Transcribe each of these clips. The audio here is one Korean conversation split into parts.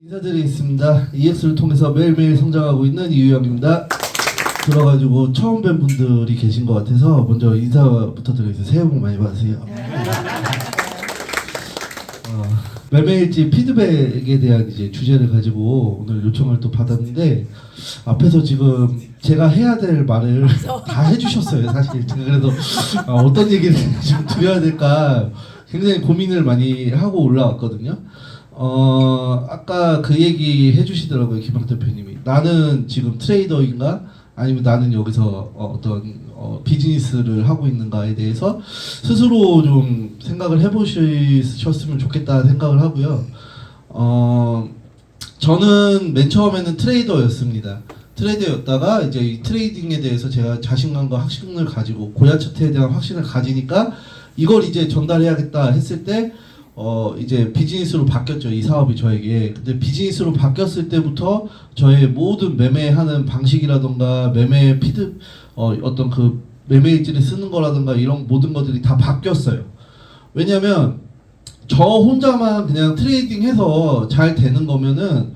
인사드리겠습니다. EX를 통해서 매일매일 성장하고 있는 이유영입니다. 들어가지고 처음 뵌 분들이 계신 것 같아서 먼저 인사부터 드리겠습니다. 새해 복 많이 받으세요. 매매일지 피드백에 대한 이제 주제를 가지고 오늘 요청을 또 받았는데 앞에서 지금 제가 해야 될 말을 다 해주셨어요. 사실 제가 그래서 어떤 얘기를 좀 드려야 될까 굉장히 고민을 많이 하고 올라왔거든요. 아까 그 얘기 해주시더라고요, 김학 대표님이. 나는 지금 트레이더인가? 아니면 나는 여기서 어떤 비즈니스를 하고 있는가에 대해서 스스로 좀 생각을 해보셨으면 좋겠다 생각을 하고요. 저는 맨 처음에는 트레이더였습니다. 트레이더였다가 이제 이 트레이딩에 대해서 제가 자신감과 확신을 가지고 고야 차트에 대한 확신을 가지니까 이걸 이제 전달해야겠다 했을 때 이제 비즈니스로 바뀌었죠, 이 사업이 저에게. 근데 비즈니스로 바뀌었을 때부터 저의 모든 매매하는 방식이라던가 매매 피드 어떤 그 매매 일지를 쓰는 거라던가 이런 모든 것들이 다 바뀌었어요. 왜냐면 저 혼자만 그냥 트레이딩해서 잘 되는 거면은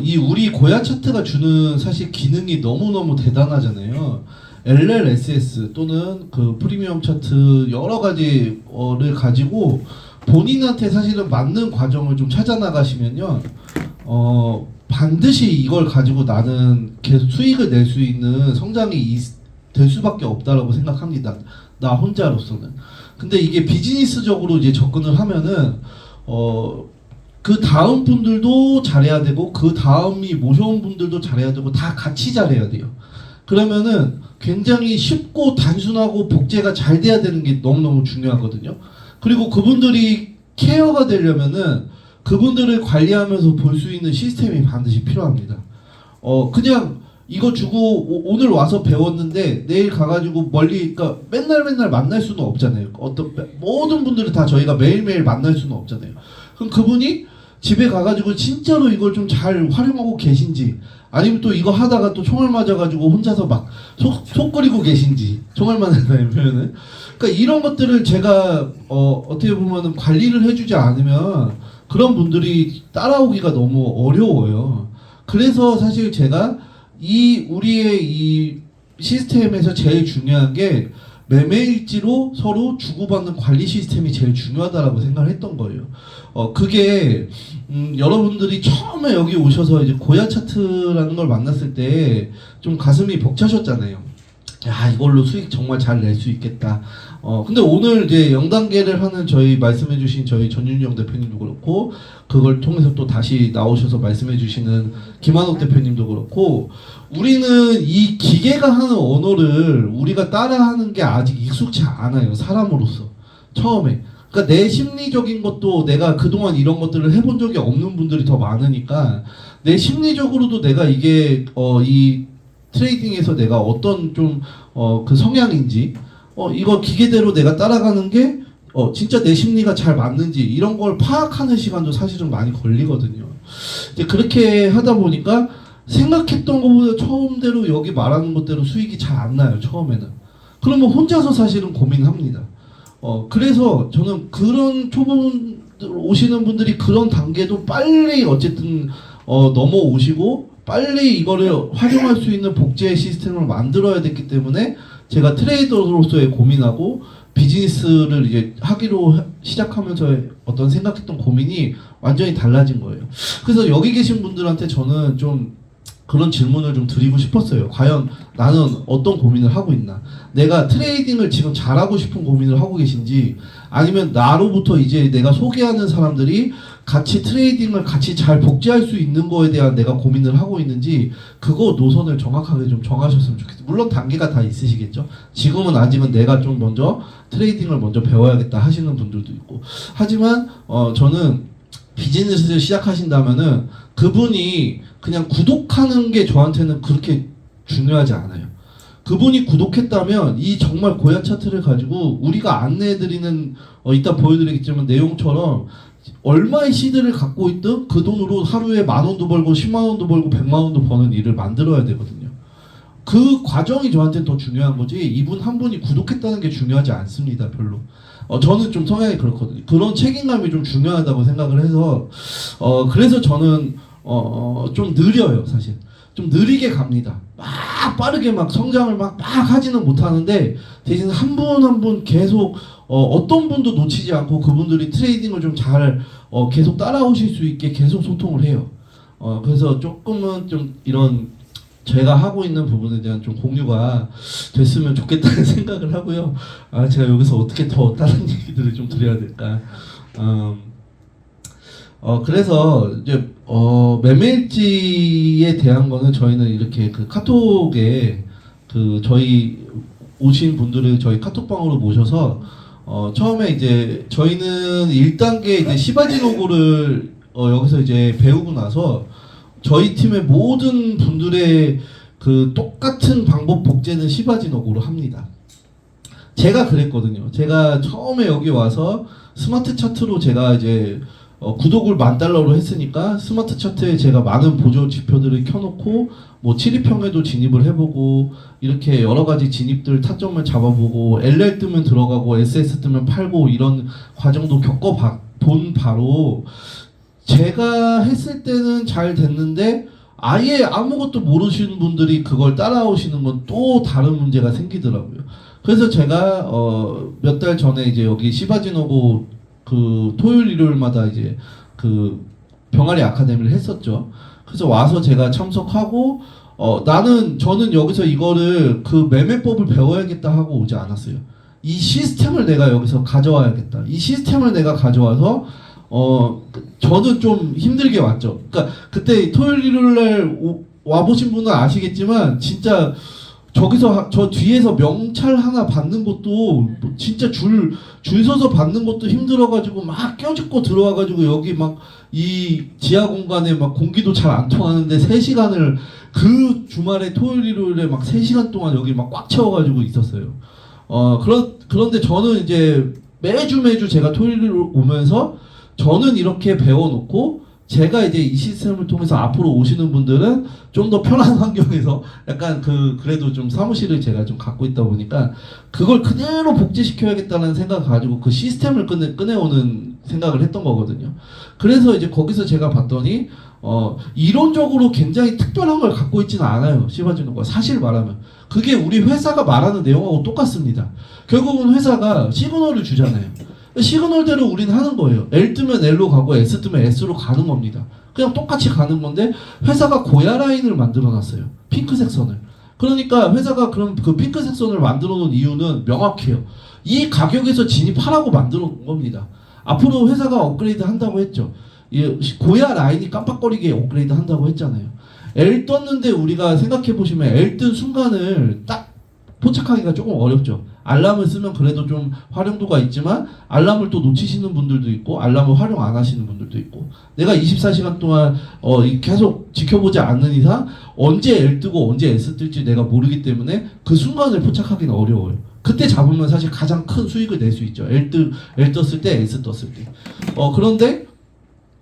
이 우리 고야 차트가 주는 사실 기능이 너무너무 대단하잖아요. LLSS 또는 그 프리미엄 차트 여러 가지를 가지고 본인한테 사실은 맞는 과정을 좀 찾아 나가시면요, 반드시 이걸 가지고 나는 계속 수익을 낼 수 있는 성장이 될 수밖에 없다라고 생각합니다. 나 혼자로서는. 근데 이게 비즈니스적으로 이제 접근을 하면은 그 다음 분들도 잘해야 되고 그 다음이 모셔온 분들도 잘해야 되고 다 같이 잘해야 돼요. 그러면은 굉장히 쉽고 단순하고 복제가 잘 돼야 되는 게 너무너무 중요하거든요. 그리고 그분들이 케어가 되려면은 그분들을 관리하면서 볼 수 있는 시스템이 반드시 필요합니다. 그냥 이거 주고 오늘 와서 배웠는데 내일 가가지고 멀리, 그러니까 맨날 만날 수는 없잖아요. 모든 분들을 다 저희가 매일매일 만날 수는 없잖아요. 그럼 그분이 집에 가가지고 진짜로 이걸 좀 잘 활용하고 계신지, 아니면 또 이거 하다가 또 총알 맞아가지고 혼자서 막 속 끓이고 계신지, 총알 맞는다면은. 그러니까 이런 것들을 제가 어떻게 보면은 관리를 해주지 않으면 그런 분들이 따라오기가 너무 어려워요. 그래서 사실 제가 우리의 이 시스템에서 제일 중요한 게 매매일지로 서로 주고받는 관리 시스템이 제일 중요하다라고 생각을 했던 거예요. 그게 여러분들이 처음에 여기 오셔서 이제 고야 차트라는 걸 만났을 때 좀 가슴이 벅차셨잖아요. 야, 이걸로 수익 정말 잘 낼 수 있겠다. 근데 오늘 이제 0단계를 하는 말씀해주신 저희 전윤영 대표님도 그렇고, 그걸 통해서 또 다시 나오셔서 말씀해주시는 김한옥 대표님도 그렇고, 우리는 이 기계가 하는 언어를 우리가 따라하는 게 아직 익숙치 않아요, 사람으로서. 처음에. 그러니까 내 심리적인 것도 내가 그동안 이런 것들을 해본 적이 없는 분들이 더 많으니까, 내 심리적으로도 내가 이게, 이 트레이딩에서 내가 어떤 좀 그 성향인지 이거 기계대로 내가 따라가는 게 진짜 내 심리가 잘 맞는지 이런 걸 파악하는 시간도 사실은 많이 걸리거든요. 이제 그렇게 하다 보니까 생각했던 것보다 처음대로 여기 말하는 것대로 수익이 잘 안 나요, 처음에는. 그러면 혼자서 사실은 고민합니다. 그래서 저는 그런 초보 오시는 분들이 그런 단계도 빨리 어쨌든 넘어오시고 빨리 이거를 활용할 수 있는 복제 시스템을 만들어야 됐기 때문에 제가 트레이더로서의 고민하고 비즈니스를 이제 하기로 시작하면서 어떤 생각했던 고민이 완전히 달라진 거예요. 그래서 여기 계신 분들한테 저는 좀 그런 질문을 좀 드리고 싶었어요. 과연 나는 어떤 고민을 하고 있나? 내가 트레이딩을 지금 잘하고 싶은 고민을 하고 계신지, 아니면 나로부터 이제 내가 소개하는 사람들이 같이 트레이딩을 같이 잘 복제할 수 있는 거에 대한 내가 고민을 하고 있는지, 그거 노선을 정확하게 좀 정하셨으면 좋겠어요. 물론 단계가 다 있으시겠죠. 지금은 아직은 내가 좀 먼저 트레이딩을 먼저 배워야겠다 하시는 분들도 있고. 하지만 저는 비즈니스를 시작하신다면은 그분이 그냥 구독하는 게 저한테는 그렇게 중요하지 않아요. 그분이 구독했다면 이 정말 고야 차트를 가지고 우리가 안내해드리는 이따 보여드리겠지만 내용처럼 얼마의 시드를 갖고 있든 그 돈으로 하루에 10,000원도 벌고 100,000원도 벌고 100,000원도 버는 일을 만들어야 되거든요. 그 과정이 저한테는 더 중요한 거지 이분 한 분이 구독했다는 게 중요하지 않습니다, 별로. 저는 좀 성향이 그렇거든요. 그런 책임감이 좀 중요하다고 생각을 해서 그래서 저는 좀 느려요, 사실. 좀 느리게 갑니다. 막 빠르게 막 성장을 막 하지는 못하는데 대신 한 분 한 분 계속 어떤 분도 놓치지 않고 그분들이 트레이딩을 좀 잘 계속 따라오실 수 있게 계속 소통을 해요. 그래서 조금은 좀 이런 제가 하고 있는 부분에 대한 좀 공유가 됐으면 좋겠다는 생각을 하고요. 제가 여기서 어떻게 더 다른 얘기들을 좀 드려야 될까? 그래서 이제 매매일지에 대한 거는 저희는 이렇게 그 카톡에 그 저희 오신 분들을 저희 카톡방으로 모셔서 처음에 이제 저희는 1단계 이제 시바지 로고를 여기서 이제 배우고 나서 저희 팀의 모든 분들의 그 똑같은 방법 복제는 시바지 로고로 합니다. 제가 그랬거든요. 제가 처음에 여기 와서 스마트 차트로 제가 이제 구독을 $10,000로 했으니까 스마트 차트에 제가 많은 보조 지표들을 켜놓고 뭐 침입형에도 진입을 해보고 이렇게 여러 가지 진입들 타점을 잡아보고 LR 뜨면 들어가고 SS 뜨면 팔고 이런 과정도 겪어본 바로 제가 했을 때는 잘 됐는데 아예 아무것도 모르시는 분들이 그걸 따라오시는 건 또 다른 문제가 생기더라고요. 그래서 제가 몇 달 전에 이제 여기 시바지노고 그 토요일 일요일마다 이제 그 병아리 아카데미를 했었죠. 그래서 와서 제가 참석하고 저는 여기서 이거를 그 매매법을 배워야겠다 하고 오지 않았어요. 이 시스템을 내가 여기서 가져와야겠다. 이 시스템을 내가 가져와서 저는 좀 힘들게 왔죠. 그러니까 그때 토요일 일요일날 와보신 분은 아시겠지만 진짜 저기서 저 뒤에서 명찰 하나 받는 것도 진짜 줄 서서 받는 것도 힘들어가지고 막 껴집고 들어와가지고 여기 막 이 지하 공간에 막 공기도 잘 안 통하는데 3시간을 그 주말에 토요일 일요일에 막 3시간 동안 여기 막 꽉 채워가지고 있었어요. 그런데 저는 이제 매주 제가 토요일 오면서 저는 이렇게 배워놓고 제가 이제 이 시스템을 통해서 앞으로 오시는 분들은 좀 더 편한 환경에서 약간 그래도 좀 사무실을 제가 좀 갖고 있다 보니까 그걸 그대로 복제시켜야겠다는 생각을 가지고 그 시스템을 꺼내오는 생각을 했던 거거든요. 그래서 이제 거기서 제가 봤더니 이론적으로 굉장히 특별한 걸 갖고 있지는 않아요. 시바지노가 사실 말하면 그게 우리 회사가 말하는 내용하고 똑같습니다. 결국은 회사가 시그널을 주잖아요. 시그널대로 우리는 하는 거예요. L 뜨면 L로 가고 S 뜨면 S로 가는 겁니다. 그냥 똑같이 가는 건데 회사가 고야 라인을 만들어 놨어요. 핑크색 선을. 그러니까 회사가 그럼 그 핑크색 선을 만들어 놓은 이유는 명확해요. 이 가격에서 진입하라고 만들어 놓은 겁니다. 앞으로 회사가 업그레이드 한다고 했죠. 고야 라인이 깜빡거리게 업그레이드 한다고 했잖아요. L 떴는데 우리가 생각해 보시면 L 뜬 순간을 딱 포착하기가 조금 어렵죠. 알람을 쓰면 그래도 좀 활용도가 있지만 알람을 또 놓치시는 분들도 있고 알람을 활용 안 하시는 분들도 있고 내가 24시간 동안 계속 지켜보지 않는 이상 언제 L 뜨고 언제 S 뜰지 내가 모르기 때문에 그 순간을 포착하기는 어려워요. 그때 잡으면 사실 가장 큰 수익을 낼 수 있죠. L 떴을 때 S 떴을 때. 그런데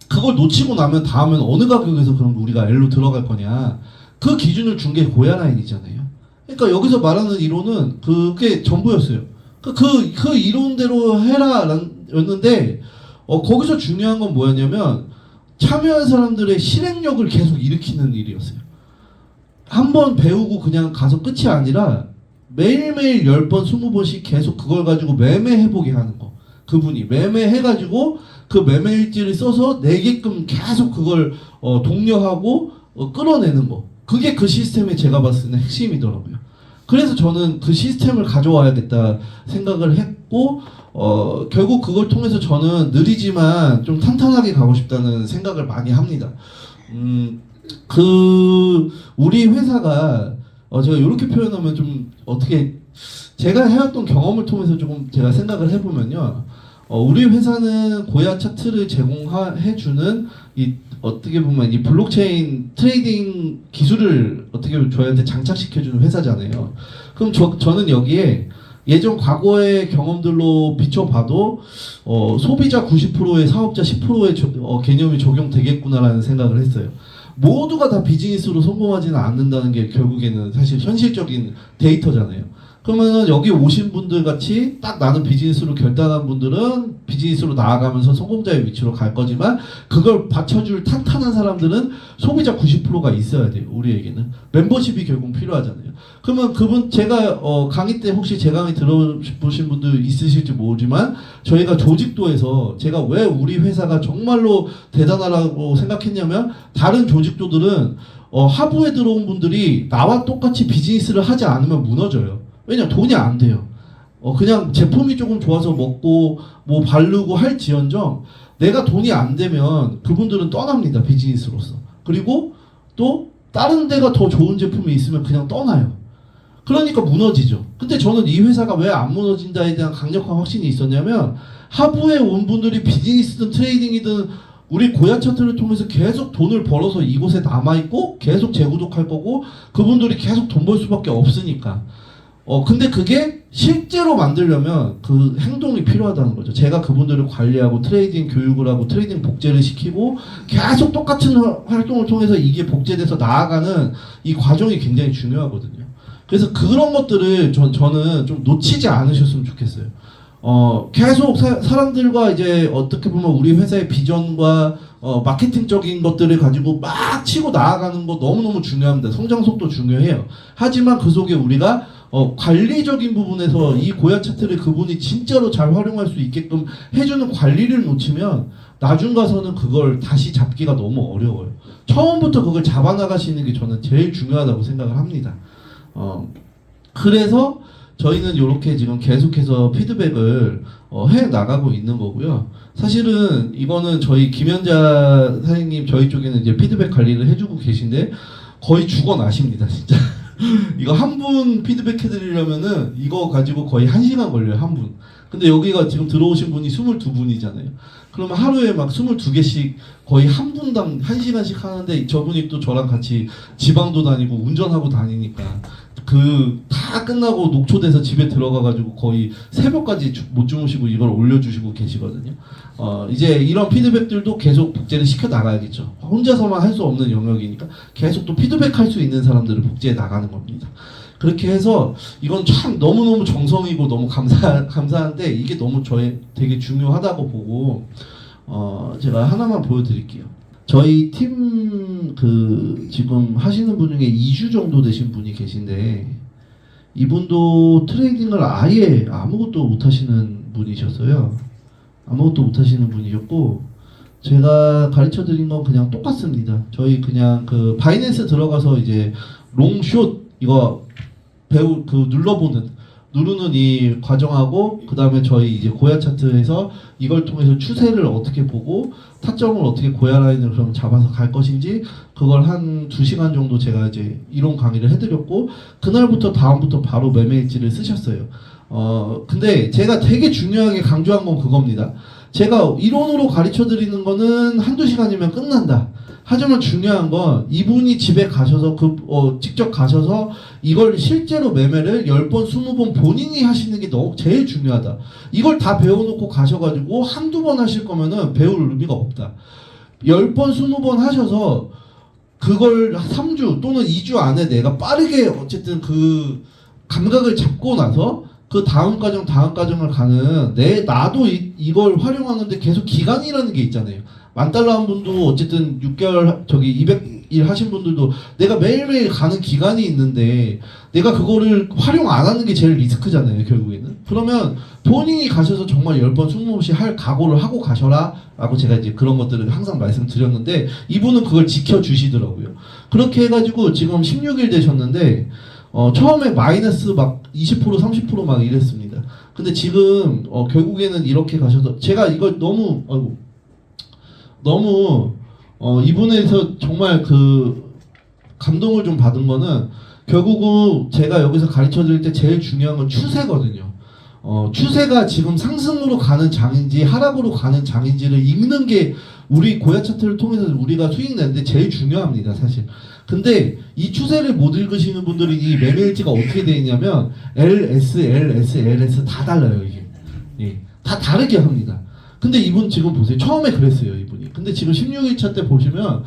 그걸 놓치고 나면 다음엔 어느 가격에서 그럼 우리가 L로 들어갈 거냐 그 기준을 준 게 고야 라인이잖아요. 그러니까 여기서 말하는 이론은 그게 전부였어요. 그 이론대로 해라 였는데 거기서 중요한 건 뭐였냐면 참여한 사람들의 실행력을 계속 일으키는 일이었어요. 한번 배우고 그냥 가서 끝이 아니라 매일매일 10번, 20번씩 계속 그걸 가지고 매매해보게 하는 거. 그분이 매매해가지고 그 매매일지를 써서 내게끔 계속 그걸 독려하고 끌어내는 거. 그게 그 시스템의 제가 봤을 때는 핵심이더라고요. 그래서 저는 그 시스템을 가져와야겠다 생각을 했고 결국 그걸 통해서 저는 느리지만 좀 탄탄하게 가고 싶다는 생각을 많이 합니다. 우리 회사가 제가 이렇게 표현하면 좀 어떻게 제가 해왔던 경험을 통해서 조금 제가 생각을 해보면요. 우리 회사는 고야 차트를 제공해주는 이 어떻게 보면 이 블록체인 트레이딩 기술을 어떻게 보면 저희한테 장착시켜주는 회사잖아요. 그럼 저는 여기에 예전 과거의 경험들로 비춰봐도 소비자 90%의 사업자 10%의 개념이 적용되겠구나라는 생각을 했어요. 모두가 다 비즈니스로 성공하지는 않는다는 게 결국에는 사실 현실적인 데이터잖아요. 그러면은 여기 오신 분들 같이 딱 나는 비즈니스로 결단한 분들은 비즈니스로 나아가면서 성공자의 위치로 갈 거지만 그걸 받쳐줄 탄탄한 사람들은 소비자 90%가 있어야 돼요. 우리에게는 멤버십이 결국 필요하잖아요. 그러면 그분 제가 강의 때 혹시 제 강의 들어보신 분들 있으실지 모르지만 저희가 조직도에서 제가 왜 우리 회사가 정말로 대단하다고 생각했냐면 다른 조직도들은 하부에 들어온 분들이 나와 똑같이 비즈니스를 하지 않으면 무너져요. 왜냐면 돈이 안 돼요. 그냥 제품이 조금 좋아서 먹고 뭐 바르고 할지언정 내가 돈이 안 되면 그분들은 떠납니다. 비즈니스로서. 그리고 또 다른 데가 더 좋은 제품이 있으면 그냥 떠나요. 그러니까 무너지죠. 근데 저는 이 회사가 왜 안 무너진다에 대한 강력한 확신이 있었냐면 하부에 온 분들이 비즈니스든 트레이딩이든 우리 고야 차트를 통해서 계속 돈을 벌어서 이곳에 남아있고 계속 재구독할 거고 그분들이 계속 돈 벌 수밖에 없으니까. 근데 그게 실제로 만들려면 그 행동이 필요하다는 거죠. 제가 그분들을 관리하고 트레이딩 교육을 하고 트레이딩 복제를 시키고 계속 똑같은 활동을 통해서 이게 복제돼서 나아가는 이 과정이 굉장히 중요하거든요. 그래서 그런 것들을 저는 좀 놓치지 않으셨으면 좋겠어요. 계속 사람들과 이제 어떻게 보면 우리 회사의 비전과 마케팅적인 것들을 가지고 막 치고 나아가는 거 너무너무 중요합니다. 성장 속도 중요해요. 하지만 그 속에 우리가 관리적인 부분에서 이 고야 차트를 그분이 진짜로 잘 활용할 수 있게끔 해주는 관리를 놓치면 나중 가서는 그걸 다시 잡기가 너무 어려워요. 처음부터 그걸 잡아나가시는 게 저는 제일 중요하다고 생각을 합니다. 그래서 저희는 이렇게 지금 계속해서 피드백을 해 나가고 있는 거고요. 사실은 이거는 저희 김연자 사장님 저희 쪽에는 이제 피드백 관리를 해주고 계신데 거의 죽어나십니다, 진짜. 이거 한 분 피드백 해드리려면은 이거 가지고 거의 1시간 걸려요, 한 분. 근데 여기가 지금 들어오신 분이 22분이잖아요. 그러면 하루에 막 22개씩 거의 한 분당 1시간씩 하는데 저분이 또 저랑 같이 지방도 다니고 운전하고 다니니까 그 다 끝나고 녹초돼서 집에 들어가가지고 거의 새벽까지 못 주무시고 이걸 올려주시고 계시거든요. 이제 이런 피드백들도 계속 복제를 시켜 나가야겠죠. 혼자서만 할 수 없는 영역이니까 계속 또 피드백할 수 있는 사람들을 복제해 나가는 겁니다. 그렇게 해서 이건 참 너무너무 정성이고 너무 감사한데 이게 너무 저의 되게 중요하다고 보고 제가 하나만 보여드릴게요. 저희 팀 지금 하시는 분 중에 2주 정도 되신 분이 계신데 이분도 트레이딩을 아예 아무것도 못 하시는 분이셨어요. 아무것도 못 하시는 분이셨고 제가 가르쳐 드린 건 그냥 똑같습니다. 저희 그냥 그 바이낸스 들어가서 이제 롱숏 이거 누르는 이 과정하고 그 다음에 저희 이제 고야 차트에서 이걸 통해서 추세를 어떻게 보고 타점을 어떻게 고야 라인을 그럼 잡아서 갈 것인지 그걸 한 2시간 정도 제가 이제 이론 강의를 해드렸고 그날부터 다음부터 바로 매매 일지를 쓰셨어요. 근데 제가 되게 중요하게 강조한 건 그겁니다. 제가 이론으로 가르쳐 드리는 거는 1~2시간이면 끝난다. 하지만 중요한 건 이분이 집에 가셔서 직접 가셔서 이걸 실제로 매매를 10번, 20번 본인이 하시는 게 제일 중요하다. 이걸 다 배워놓고 가셔가지고 한두 번 하실 거면은 배울 의미가 없다. 10번, 20번 하셔서 그걸 3주 또는 2주 안에 내가 빠르게 어쨌든 그 감각을 잡고 나서 그 다음 과정을 가는 나도 이걸 활용하는데 계속 기간이라는 게 있잖아요. $10,000 한 분도 어쨌든 6개월 200일 하신 분들도 내가 매일매일 가는 기간이 있는데 내가 그거를 활용 안 하는 게 제일 리스크잖아요, 결국에는. 그러면 본인이 가셔서 정말 10번, 20번씩 할 각오를 하고 가셔라 라고 제가 이제 그런 것들을 항상 말씀드렸는데 이분은 그걸 지켜주시더라고요. 그렇게 해가지고 지금 16일 되셨는데 처음에 마이너스 막 20% 30% 막 이랬습니다. 근데 지금 결국에는 이렇게 가셔서 제가 이걸 너무 이분에서 정말 그 감동을 좀 받은 거는 결국은 제가 여기서 가르쳐 드릴 때 제일 중요한 건 추세거든요. 추세가 지금 상승으로 가는 장인지 하락으로 가는 장인지를 읽는 게 우리 고야 차트를 통해서 우리가 수익 내는데 제일 중요합니다, 사실. 근데 이 추세를 못 읽으시는 분들이 이 매매일지가 어떻게 되어 있냐면 LS, LS, LS 다 달라요, 이게. 예, 다 다르게 합니다. 근데 이분 지금 보세요. 처음에 그랬어요, 이분이. 근데 지금 16일차 때 보시면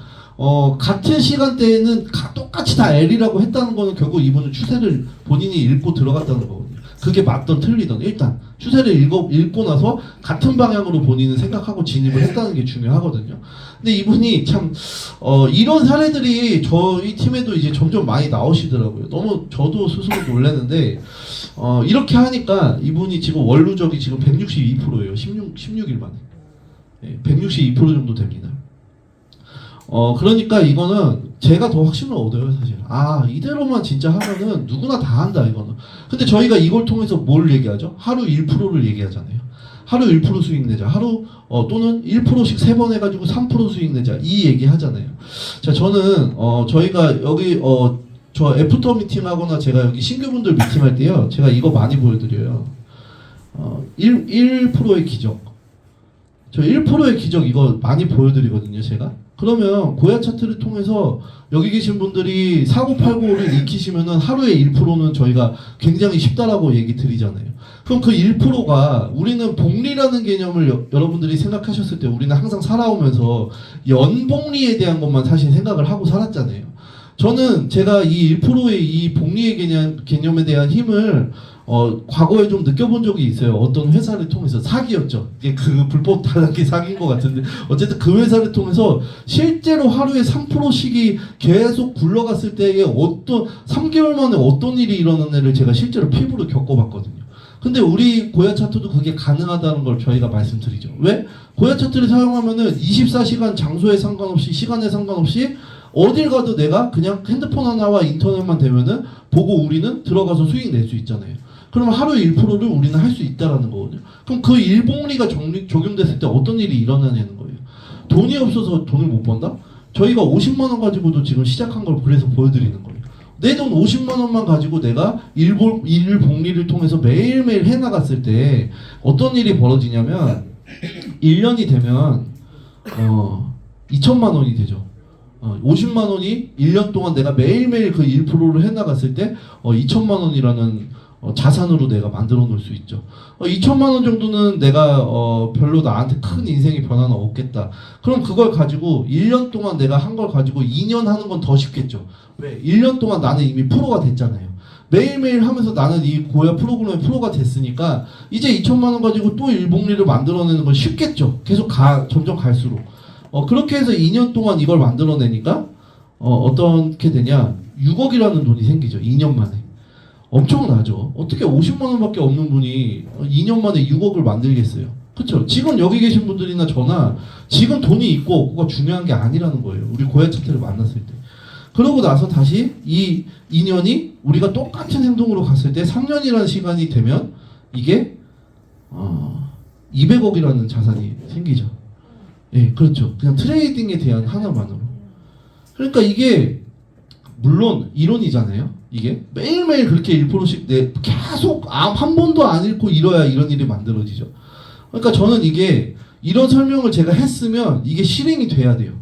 같은 시간대에는 똑같이 다 L이라고 했다는 거는 결국 이분은 추세를 본인이 읽고 들어갔다는 거거든요. 그게 맞던 틀리던 일단 추세를 읽고 나서 같은 방향으로 본인은 생각하고 진입을 했다는 게 중요하거든요. 근데 이분이 참 이런 사례들이 저희 팀에도 이제 점점 많이 나오시더라고요. 너무 저도 스스로 놀랐는데 이렇게 하니까 이분이 지금 원루적이 지금 162%예요. 16일 만에. 162% 정도 됩니다. 그러니까 이거는 제가 더 확신을 얻어요, 사실. 이대로만 진짜 하면은 누구나 다 한다, 이거는. 근데 저희가 이걸 통해서 뭘 얘기하죠? 하루 1%를 얘기하잖아요. 하루 1% 수익 내자. 또는 1%씩 3번 해가지고 3% 수익 내자. 이 얘기 하잖아요. 자, 저는, 저희가 여기, 저 애프터 미팅 하거나 제가 여기 신규분들 미팅할 때요. 제가 이거 많이 보여드려요. 1%의 기적. 저 1%의 기적 이거 많이 보여드리거든요, 제가. 그러면 고야 차트를 통해서 여기 계신 분들이 사고팔고를 익히시면은 하루에 1%는 저희가 굉장히 쉽다라고 얘기 드리잖아요. 그럼 그 1%가 우리는 복리라는 개념을 여러분들이 생각하셨을 때 우리는 항상 살아오면서 연복리에 대한 것만 사실 생각을 하고 살았잖아요. 저는 제가 이 1%의 이 복리의 개념에 대한 힘을 과거에 좀 느껴본 적이 있어요. 어떤 회사를 통해서 사기였죠. 이게 그 불법 다단계 사기인 것 같은데 어쨌든 그 회사를 통해서 실제로 하루에 3%씩이 계속 굴러갔을 때에 3개월 만에 어떤 일이 일어나는지를 제가 실제로 피부로 겪어봤거든요. 근데 우리 고야 차트도 그게 가능하다는 걸 저희가 말씀드리죠. 왜? 고야 차트를 사용하면은 24시간 장소에 상관없이 시간에 상관없이 어딜 가도 내가 그냥 핸드폰 하나와 인터넷만 되면은 보고 우리는 들어가서 수익 낼 수 있잖아요. 그러면 하루에 1%를 우리는 할 수 있다라는 거거든요. 그럼 그 일복리가 적용됐을 때 어떤 일이 일어나냐는 거예요. 돈이 없어서 돈을 못 번다? 저희가 50만 원 가지고도 지금 시작한 걸 그래서 보여드리는 거예요. 내 돈 50만 원만 가지고 내가 일복리를 통해서 매일매일 해나갔을 때 어떤 일이 벌어지냐면 1년이 되면 2천만 원이 되죠. 50만 원이 1년 동안 내가 매일매일 그 1%를 해나갔을 때 2천만 원이라는 자산으로 내가 만들어 놓을 수 있죠. 2천만 원 정도는 내가 별로 나한테 큰 인생의 변화는 없겠다. 그럼 그걸 가지고 1년 동안 내가 한 걸 가지고 2년 하는 건 더 쉽겠죠. 왜? 1년 동안 나는 이미 프로가 됐잖아요. 매일매일 하면서 나는 이 고야 프로그램의 프로가 됐으니까 이제 2천만 원 가지고 또 일복리를 만들어내는 건 쉽겠죠. 계속 점점 갈수록. 그렇게 해서 2년 동안 이걸 만들어내니까 어떻게 되냐? 6억이라는 돈이 생기죠. 2년 만에. 엄청나죠. 어떻게 50만 원밖에 없는 분이 2년 만에 6억을 만들겠어요. 그렇죠. 지금 여기 계신 분들이나 저나 지금 돈이 있고 없고가 중요한 게 아니라는 거예요. 우리 고야 차트를 만났을 때. 그러고 나서 다시 이 2년이 우리가 똑같은 행동으로 갔을 때 3년이라는 시간이 되면 이게 200억이라는 자산이 생기죠. 예, 그렇죠. 그냥 트레이딩에 대한 하나만으로. 그러니까 이게 물론 이론이잖아요. 이게 매일매일 그렇게 1%씩 계속 한 번도 안 읽고 이뤄야 이런 일이 만들어지죠. 그러니까 저는 이게 이런 설명을 제가 했으면 이게 실행이 돼야 돼요.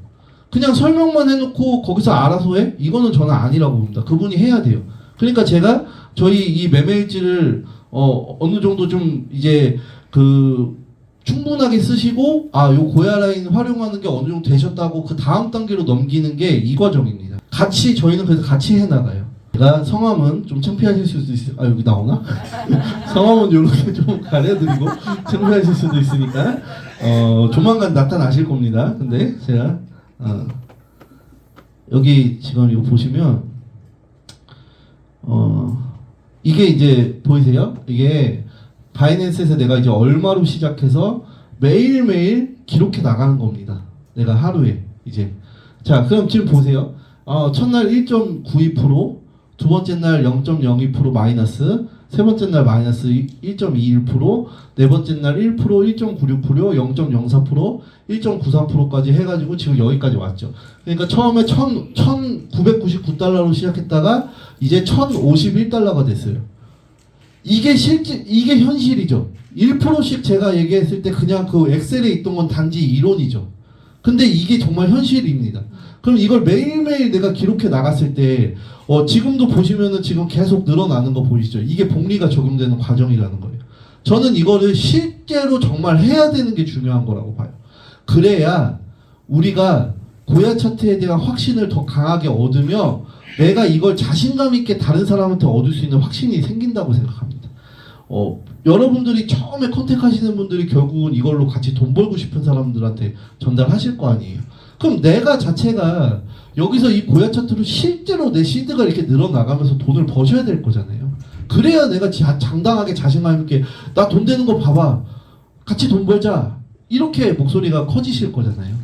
그냥 설명만 해놓고 거기서 알아서 해? 이거는 저는 아니라고 봅니다. 그분이 해야 돼요. 그러니까 제가 저희 이 매매일지를 어느 정도 좀 이제 충분하게 쓰시고 요 고야 라인 활용하는 게 어느 정도 되셨다고 그 다음 단계로 넘기는 게 이 과정입니다. 저희는 그래서 같이 해나가요. 제가 성함은 좀 창피하실 수도 있어요. 여기 나오나? 성함은 이렇게 좀 가려드리고 창피하실 수도 있으니까 조만간 나타나실 겁니다. 근데 제가 여기 지금 이거 보시면 이게 이제 보이세요? 이게 바이낸스에서 내가 이제 얼마로 시작해서 매일매일 기록해 나가는 겁니다. 내가 하루에 이제. 자, 그럼 지금 보세요. 첫날 1.92%, 두 번째 날 0.02% 마이너스, 세 번째 날 마이너스 1.21%, 네 번째 날 1%, 1.96%, 0.04%, 1.93%까지 해가지고 지금 여기까지 왔죠. 그러니까 처음에 1,999달러로 시작했다가 이제 1,051달러가 됐어요. 이게 현실이죠. 1%씩 제가 얘기했을 때 그냥 그 엑셀에 있던 건 단지 이론이죠. 근데 이게 정말 현실입니다. 그럼 이걸 매일매일 내가 기록해 나갔을 때 지금도 보시면은 지금 계속 늘어나는 거 보이시죠? 이게 복리가 적용되는 과정이라는 거예요. 저는 이거를 실제로 정말 해야 되는 게 중요한 거라고 봐요. 그래야 우리가 고야 차트에 대한 확신을 더 강하게 얻으며 내가 이걸 자신감 있게 다른 사람한테 얻을 수 있는 확신이 생긴다고 생각합니다. 여러분들이 처음에 컨택하시는 분들이 결국은 이걸로 같이 돈 벌고 싶은 사람들한테 전달하실 거 아니에요. 그럼 내가 자체가 여기서 이 고야 차트로 실제로 내 시드가 이렇게 늘어나가면서 돈을 버셔야 될 거잖아요. 그래야 내가 장당하게 자신감 있게 나 돈 되는 거 봐봐. 같이 돈 벌자. 이렇게 목소리가 커지실 거잖아요.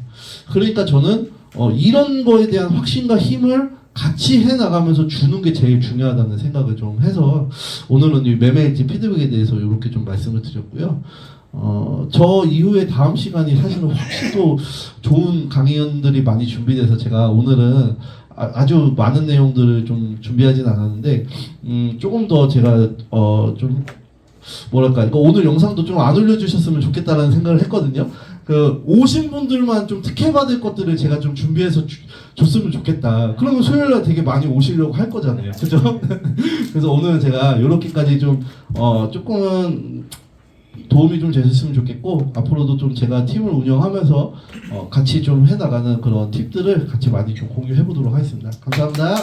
그러니까 저는 이런 거에 대한 확신과 힘을 같이 해나가면서 주는 게 제일 중요하다는 생각을 좀 해서 오늘은 이 매매일지 피드백에 대해서 이렇게 좀 말씀을 드렸고요. 저 이후에 다음 시간이 사실은 훨씬 더 좋은 강의원들이 많이 준비돼서 제가 오늘은 아주 많은 내용들을 좀 준비하진 않았는데 조금 더 제가 좀 뭐랄까 이거 오늘 영상도 좀 안 올려주셨으면 좋겠다라는 생각을 했거든요. 그 오신 분들만 좀 특혜받을 것들을 제가 좀 준비해서 줬으면 좋겠다. 그러면 수요일날 되게 많이 오시려고 할 거잖아요, 그죠? 그래서 오늘은 제가 이렇게까지 좀 조금은 도움이 좀 되셨으면 좋겠고 앞으로도 좀 제가 팀을 운영하면서 같이 좀 해나가는 그런 팁들을 같이 많이 좀 공유해 보도록 하겠습니다. 감사합니다.